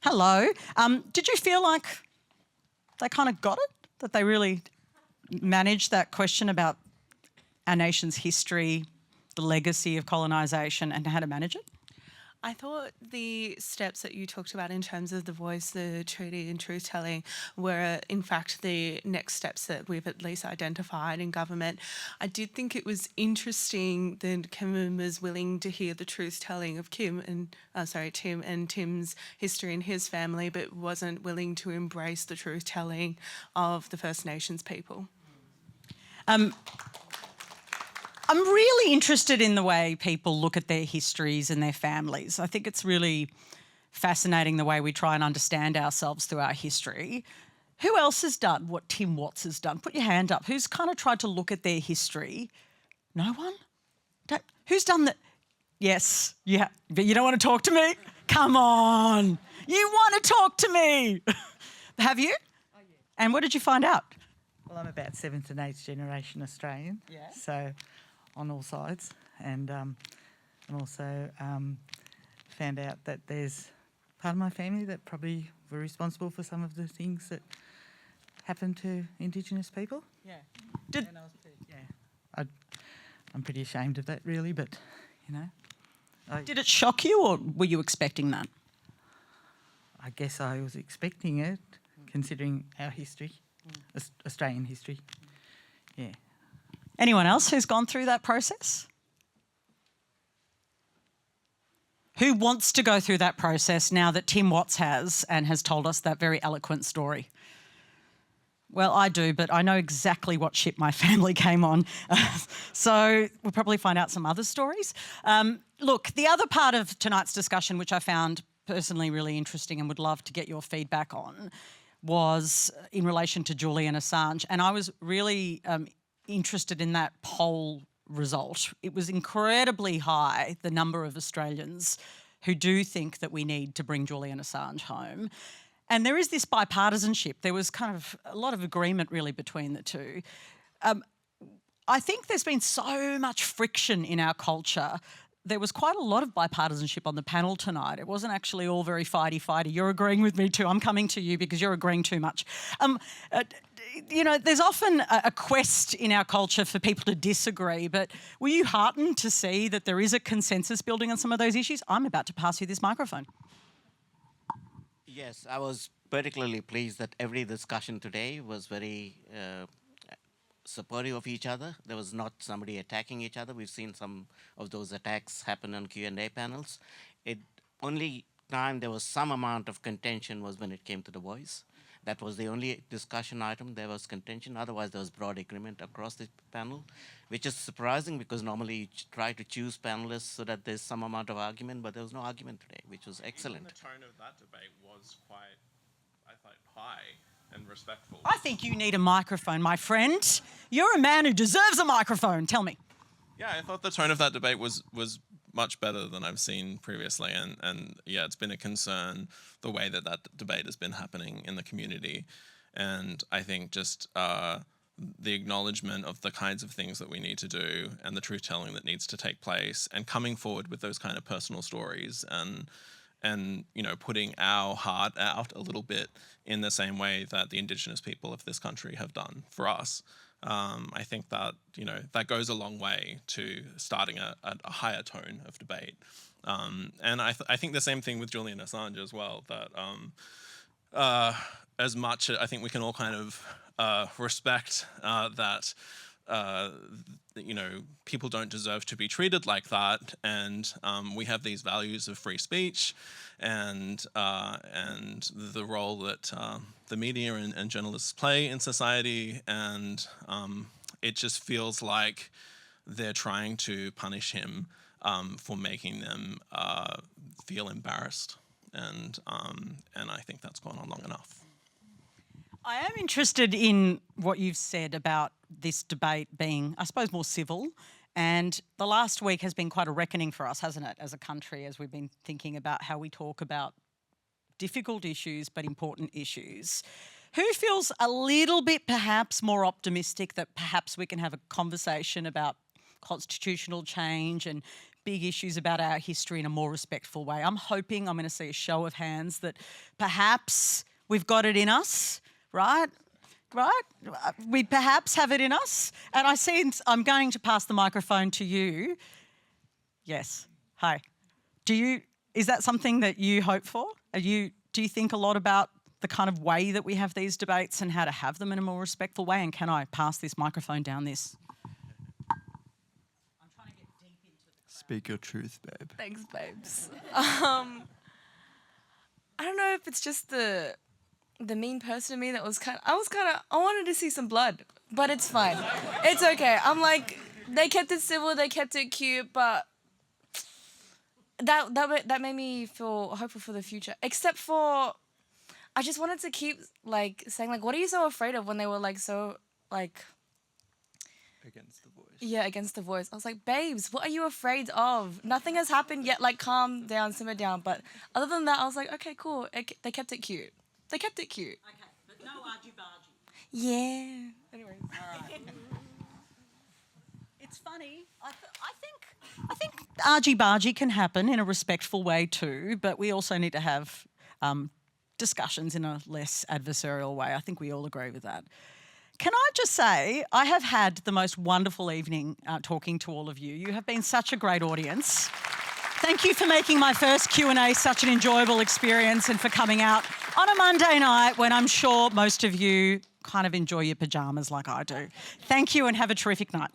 Hello. Did you feel like they kind of got it? That they really managed that question about our nation's history, the legacy of colonisation and how to manage it? I thought the steps that you talked about in terms of the voice, the treaty and truth-telling were in fact the next steps that we've at least identified in government. I did think it was interesting that Kim was willing to hear the truth-telling of Tim and Tim's history and his family, but wasn't willing to embrace the truth-telling of the First Nations people. I'm really interested in the way people look at their histories and their families. I think it's really fascinating the way we try and understand ourselves through our history. Who else has done what Tim Watts has done? Put your hand up. Who's kind of tried to look at their history? No one? Who's done that? Yes, yeah, but you don't want to talk to me? Come on. You want to talk to me. Have you? Oh, yeah. And what did you find out? Well, I'm about 7th and 8th generation Australian, so on all sides, and also found out that there's part of my family that probably were responsible for some of the things that happened to Indigenous people. Yeah. I'm pretty ashamed of that, really, but, you know. Did it shock you, or were you expecting that? I guess I was expecting it, considering our history, Australian history. Yeah. Anyone else who's gone through that process? Who wants to go through that process now that Tim Watts has and has told us that very eloquent story? Well, I do, but I know exactly what ship my family came on. So we'll probably find out some other stories. Look, the other part of tonight's discussion, which I found personally really interesting and would love to get your feedback on, was in relation to Julian Assange. And I was really interested in that poll result. It was incredibly high, the number of Australians who do think that we need to bring Julian Assange home. And there is this bipartisanship. There was kind of a lot of agreement really between the two. I think there's been so much friction in our culture. There was quite a lot of bipartisanship on the panel tonight. It wasn't actually all very fighty-fighty. You're agreeing with me too. I'm coming to you because you're agreeing too much. You know, there's often a quest in our culture for people to disagree, but were you heartened to see that there is a consensus building on some of those issues? I'm about to pass you this microphone. Yes, I was particularly pleased that every discussion today was very supportive of each other. There was not somebody attacking each other. We've seen some of those attacks happen on Q&A panels. Only time there was some amount of contention was when it came to the voice. That was the only discussion item. There was contention. Otherwise, there was broad agreement across the panel, which is surprising because normally you try to choose panelists so that there's some amount of argument, but there was no argument today, which was excellent. Even the tone of that debate was quite, I thought, high and respectful. I think you need a microphone, my friend. You're a man who deserves a microphone. Tell me. Yeah, I thought the tone of that debate was much better than I've seen previously, and yeah, it's been a concern the way that debate has been happening in the community, and I think just the acknowledgement of the kinds of things that we need to do and the truth-telling that needs to take place, and coming forward with those kind of personal stories and you know, putting our heart out a little bit in the same way that the Indigenous people of this country have done for us. I think that, you know, that goes a long way to starting a higher tone of debate. And I think the same thing with Julian Assange as well, that as much, I think we can all kind of respect that, you know, people don't deserve to be treated like that, and we have these values of free speech and the role that the media and journalists play in society, and it just feels like they're trying to punish him for making them feel embarrassed, and I think that's gone on long enough. I am interested in what you've said about this debate being, I suppose, more civil. And the last week has been quite a reckoning for us, hasn't it, as a country, as we've been thinking about how we talk about difficult issues but important issues. Who feels a little bit perhaps more optimistic that perhaps we can have a conversation about constitutional change and big issues about our history in a more respectful way. I'm hoping I'm going to see a show of hands that perhaps we've got it in us, right? Right? We perhaps have it in us. And I'm going to pass the microphone to you. Yes. Hi. Is that something that you hope for? Do you think a lot about the kind of way that we have these debates and how to have them in a more respectful way? And can I pass this microphone down this? I'm trying to get deep into the crowd. Speak your truth, babe. Thanks, babes. I don't know if it's just the mean person in me that I wanted to see some blood, but it's fine. It's okay. I'm like, they kept it civil, they kept it cute, but that made me feel hopeful for the future. Except for, I just wanted to keep like saying like, what are you so afraid of? When they were like so like Against the voice. yeah, against the voice. I was like, babes, what are you afraid of? Nothing has happened yet. Like, calm down, simmer down. But other than that, I was like, okay, cool. They kept it cute. They kept it cute. Okay, but no argy-bargy. Yeah. Anyways. All right. It's funny. I think argy-bargy can happen in a respectful way too, but we also need to have discussions in a less adversarial way. I think we all agree with that. Can I just say, I have had the most wonderful evening talking to all of you. You have been such a great audience. Thank you for making my first Q&A such an enjoyable experience and for coming out on a Monday night when I'm sure most of you kind of enjoy your pyjamas like I do. Thank you and have a terrific night.